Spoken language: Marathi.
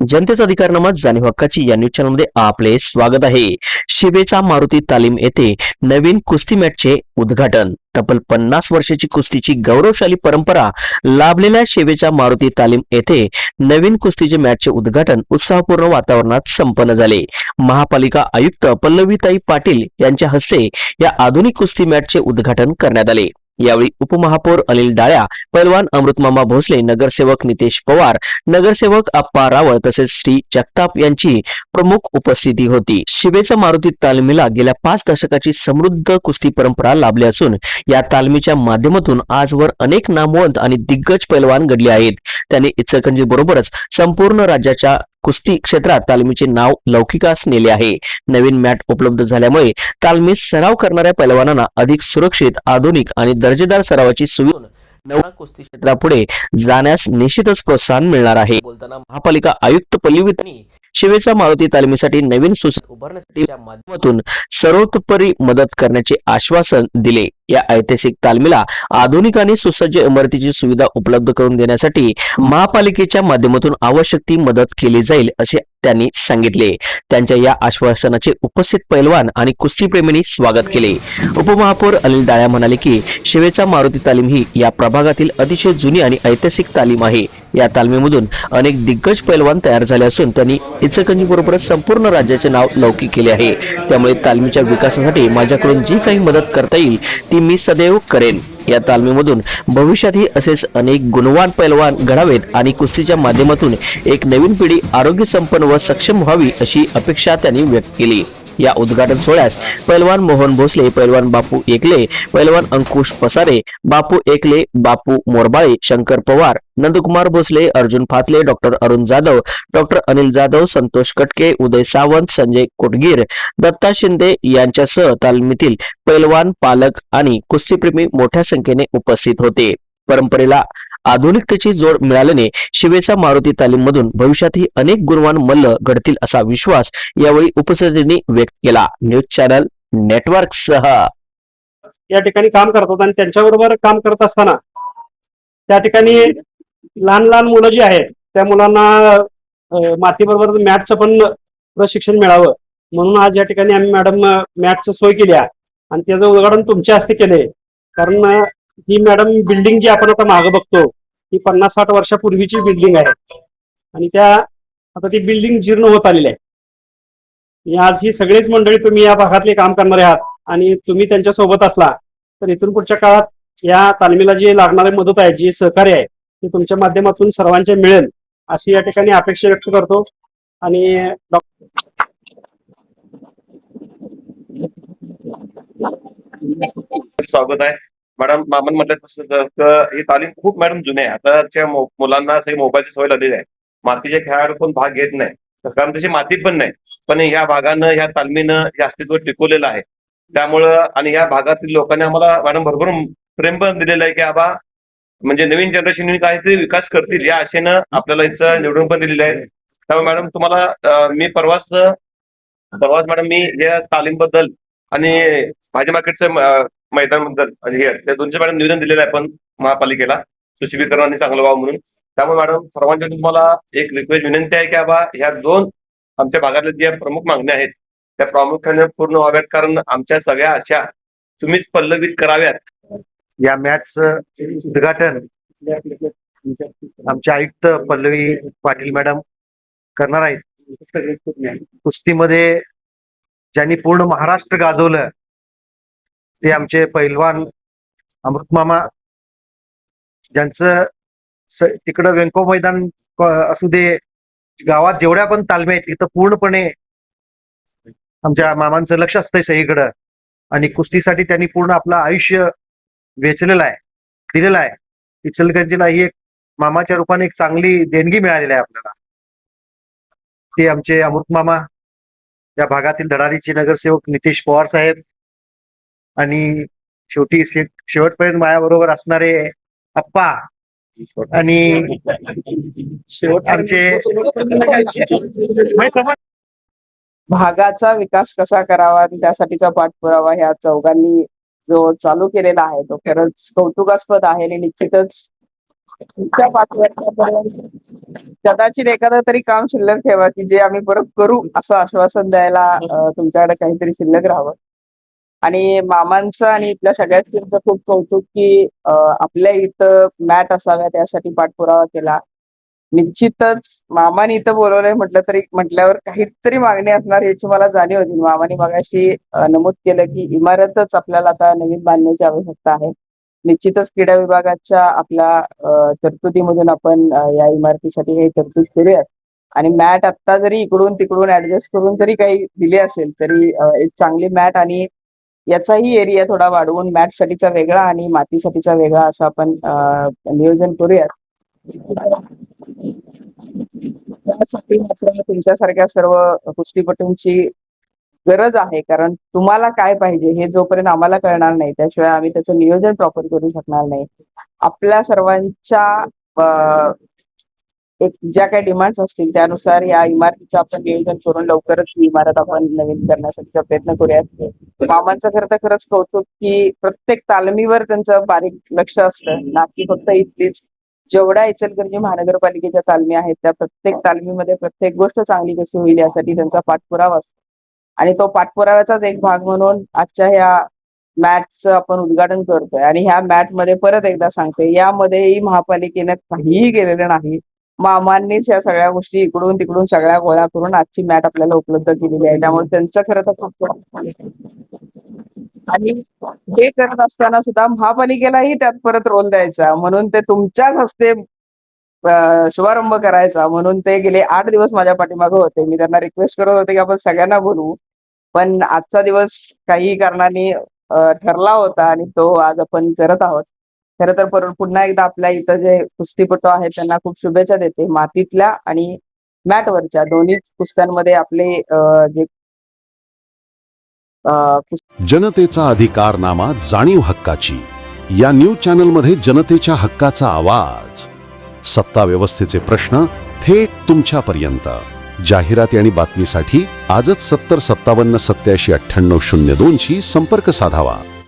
जनतेचा अधिकारनामा जाणीव हक्काची या न्यूज चॅनलमध्ये आपले स्वागत आहे. शिवेचा मारुती तालीम येथे नवीन कुस्ती मॅचचे उद्घाटन. तब्बल 50 वर्षाची कुस्तीची गौरवशाली परंपरा लाभलेल्या शिवेच्या मारुती तालीम येथे नवीन कुस्तीचे मॅचचे उद्घाटन उत्साहपूर्ण वातावरणात संपन्न झाले. महापालिका आयुक्त पल्लवीताई पाटील यांच्या हस्ते या आधुनिक कुस्ती मॅचचे उद्घाटन करण्यात आले. यावेळी उपमहापौर अनिल डाळ्या, पैलवान अमृतमामा भोसले, नगरसेवक नितेश पवार, नगरसेवक आप्पा रावळ तसेच श्री जगताप यांची प्रमुख उपस्थिती होती. शिवेचा मारुती तालमीला गेल्या 5 दशकाची समृद्ध कुस्ती परंपरा लाभली असून या तालमीच्या माध्यमातून आजवर अनेक नामवंत आणि दिग्गज पैलवान घडले आहेत. त्यांनी इचलकरंजी बरोबरच संपूर्ण राज्याच्या कुस्ती क्षेत्रात तालमीचे नाव लौकिकास नेले आहे. नवीन मॅट उपलब्ध झाल्यामुळे तालमीत सराव करणाऱ्या पैलवानांना अधिक सुरक्षित, आधुनिक आणि दर्जेदार सरावाची सुविधा नवा कुस्ती क्षेत्रापुढे जाण्यास निश्चितच प्रोत्साहन मिळणार आहे. बोलताना महापालिका आयुक्त पल्लवीताई शिवेचा मारुती तालमीसाठी नवीन सुसज्ज उभारण्यासाठी या माध्यमातून सर्वतोपरी मदत करण्याचे आश्वासन दिले. या ऐतिहासिक तालमीला आधुनिक आणि सुसज्ज इमारतीची सुविधा उपलब्ध करून देण्यासाठी महापालिकेच्या माध्यमातून आवश्यक ती मदत केली जाईल असे त्यांनी सांगितले. त्यांच्या या आश्वासनाचे उपस्थित पैलवान आणि कुस्तीप्रेमींनी स्वागत केले. उपमहापौर अनिल डाळ्या म्हणाले की शिवेचा मारुती तालीम ही या प्रभागातील अतिशय जुनी आणि ऐतिहासिक तालीम आहे. या तालमीमधून अनेक दिग्गज पैलवान तयार झाले असून त्यांनी इचलकरंजी बरोबरच संपूर्ण राज्याचे नाव लौकिक केले आहे. त्यामुळे तालमीच्या विकासासाठी माझ्याकडून जी काही मदत करता येईल ती मी सदैव करेन. या तालमीमधून भविष्यातही असेच अनेक गुणवान पैलवान घडावेत आणि कुस्तीच्या माध्यमातून एक नवीन पिढी आरोग्य संपन्न व सक्षम व्हावी अशी अपेक्षा त्यांनी व्यक्त केली. या उद्घाटन सोहळ्यास पैलवान मोहन भोसले, पैलवान बापू एकले, पैलवान अंकुश पसारे, बापू एकले, बापू मोरबाळे, शंकर पवार, नंदकुमार भोसले, अर्जुन फातले, डॉक्टर अरुण जाधव, डॉक्टर अनिल जाधव, संतोष कटके, उदय सावंत, संजय कोटगीर, दत्ता शिंदे यांच्यासह तालमीतील पैलवान, पालक आणि कुस्तीप्रेमी मोठ्या संख्येने उपस्थित होते. परंपरेला आधुनिकतेची जोड मिळाल्याने शिवेचा मारुती तालीम मधून भविष्यातही अनेक गुणवान मल्ल घडतील असा विश्वास यावेळी उपस्थितांनी व्यक्त केला. न्यूज चॅनल नेटवर्क सह या ठिकाणी काम करतात आणि त्यांच्याबरोबर काम करत असताना त्या ठिकाणी लहान लहान मुलं जी आहेत त्या मुलांना मातीबरोबर मॅथचं पण प्रशिक्षण मिळावं म्हणून आज या ठिकाणी आम्ही मॅडम मॅथचं सोय केली आहे आणि त्याचं उद्घाटन तुमच्या हस्ते केलंय. कारण ही मॅडम बिल्डिंग जी आपण आता मागे बघतो ही 50-60 वर्षापूर्वीची बिल्डिंग आहे आणि त्या आता ती बिल्डिंग जीर्ण होत आलेली आहे. आज ही सगळीच मंडळी तुम्ही या भागातले काम करणारे आहात आणि तुम्ही त्यांच्या सोबत असला तर इथून पुढच्या काळात या तालमीला जी लागणारी मदत आहे, जी सहकार्य आहे ते तुमच्या माध्यमातून सर्वांच्या मिळेल अशी या ठिकाणी अपेक्षा व्यक्त करतो. आणि स्वागत आहे मॅडम. मामन म्हटलं तसं ही तालीम खूप मॅडम जुने आहे. आताच्या मुलांना सगळी मोबाईलची सवय लागलेली आहे. मातीच्या खेळाडू कोण भाग घेत नाही कारण तशी माती पण नाही. पण ह्या भागानं ह्या तालमीनं हे अस्तित्व टिकवलेलं आहे. त्यामुळं आणि ह्या भागातील लोकांनी आम्हाला मॅडम भरपूर प्रेम पण दिलेलं आहे की आबा म्हणजे नवीन जनरेशन काहीतरी विकास करतील या आशेनं आपल्याला इथं निवडून पण दिलेलं आहे. त्यामुळे मॅडम तुम्हाला मी परवाच मॅडम मी या तालीमबद्दल आणि भाजी मार्केटचं मैदानाबद्दल आणि हे त्या दोनशे मॅडम निवेदन दिलेलं आहे पण महापालिकेला सुशोभीकरण आणि चांगलं व्हावं म्हणून. त्यामुळे मॅडम सर्वांच्या तुम्हाला एक रिक्वेस्ट विनंती आहे की बाबा ह्या दोन आमच्या भागातल्या ज्या प्रमुख मागण्या आहेत त्या प्रामुख्याने पूर्ण व्हाव्यात. कारण आमच्या सगळ्या आशा तुम्हीच पल्लवित कराव्यात. या मॅचचं उद्घाटन आमचे आयुक्त पल्लवी पाटील मॅडम करणार आहेत. कुस्तीमध्ये ज्यांनी पूर्ण महाराष्ट्र गाजवलं ते आमचे पैलवान अमृतमामा, ज्यांचं तिकडं व्यंको मैदान असू दे, गावात जेवढ्या पण तालमी आहेत तिथं पूर्णपणे आमच्या मामांचं लक्ष असतंय सगळीकडं आणि कुस्तीसाठी त्यांनी पूर्ण आपलं आयुष्य वेचलेलं आहे, दिलेलं आहे. इचलकरंजीला ही एक मामाच्या रूपाने एक चांगली देणगी मिळालेली आहे आपल्याला. ते आमचे अमृतमामा, या भागातील धडाडीचे नगरसेवक नितेश पवार साहेब आणि शेवटी शेवटपर्यंत माझ्याबरोबर असणारे आप्पा आणि शेवट आमचे भागाचा विकास कसा करावा आणि त्यासाठीचा पाठपुरावा ह्या चौघांनी जो चालू केलेला आहे तो खरंच कौतुकास्पद आहे आणि निश्चितच पुढच्या 5 वर्षापर्यंत कदाचित एखादं तरी काम शिल्लक ठेवा की जे आम्ही परत करू असं आश्वासन द्यायला तुमच्याकडे काहीतरी शिल्लक राहावं. आणि मामांचं आणि इथल्या सगळ्याच टीमचं खूप कौतुक की आपल्या इथं मॅट असाव्या त्यासाठी पाठपुरावा केला. निश्चितच मामाने इथं बोलवलंय म्हटल्यावर काहीतरी मागणी असणार याची मला जाणीव होती. मामाने मगाशी नमूद केलं की इमारतच आपल्याला आता नवीन बांधण्याची आवश्यकता आहे. निश्चितच क्रीडा विभागाच्या आपल्या तरतुदीमधून आपण या इमारतीसाठी काही तरतूद करूयात. आणि मॅट आत्ता जरी इकडून तिकडून ऍडजस्ट करून जरी काही दिली असेल तरी एक चांगली मॅट आणि याचाही एरिया थोडा वाढवून मॅट साठीचा वेगळा आणि मातीसाठीचा वेगळा असं आपण नियोजन करूयात. त्यासाठी मात्र तुमच्यासारख्या सर्व कुस्तीपटूंची गरज आहे. कारण तुम्हाला काय पाहिजे हे जोपर्यंत आम्हाला कळणार नाही त्याशिवाय आम्ही त्याचं नियोजन प्रॉपर करू शकणार नाही. आपल्या सर्वांच्या एक ज्या काही डिमांड्स असतील त्यानुसार या इमारतीचं आपण नियोजन करून लवकरच ही इमारत आपण नवीन करण्यासाठीचा प्रयत्न करूयात. मामांचं खरंच कौतुक की प्रत्येक तालमीवर त्यांचं बारीक लक्ष असतं ना की फक्त इथलीच. जेवढ्या इचलकरंजी महानगरपालिकेच्या तालमी आहेत त्या प्रत्येक तालमीमध्ये प्रत्येक गोष्ट चांगली कशी होईल यासाठी त्यांचा पाठपुरावा असतो. आणि तो पाठपुराव्याचाच एक भाग म्हणून आजच्या ह्या मॅटचं आपण उद्घाटन करतोय. आणि ह्या मॅट मध्ये परत एकदा सांगते यामध्येही महापालिकेनं काहीही केलेलं नाही. मामांनीच या सगळ्या गोष्टी इकडून तिकडून सगळ्या गोळा करून आजची मॅट आपल्याला उपलब्ध केलेली आहे. त्यामुळे त्यांचं खरं तर खूप आणि हे करत असताना सुद्धा महापालिकेलाही त्यात परत रोल द्यायचा म्हणून ते तुमच्याच हस्ते शुभारंभ करायचा म्हणून ते गेले 8 दिवस माझ्या पाठीमागे होते. मी त्यांना रिक्वेस्ट करत होते की आपण सगळ्यांना बोलवू पण आजचा दिवस काही कारणाने ठरला होता आणि तो आज आपण करत आहोत. खरं तर पुन्हा एकदा आपल्या इथं जे कुस्तीपटू आहेत त्यांना खूप शुभेच्छा देते. मातीतल्या आणि मॅटवरच्या दोन्हीच कुस्त्यांमध्ये आपले जे जनतेचा अधिकारनामा जाणीव हक्काची या न्यूज चॅनलमध्ये जनतेच्या हक्काचा आवाज. सत्ता व्यवस्थेचे प्रश्न थेट तुमच्यापर्यंत. जाहिराती आणि बातमीसाठी आजच 70 57 87 98 02 शी संपर्क साधावा.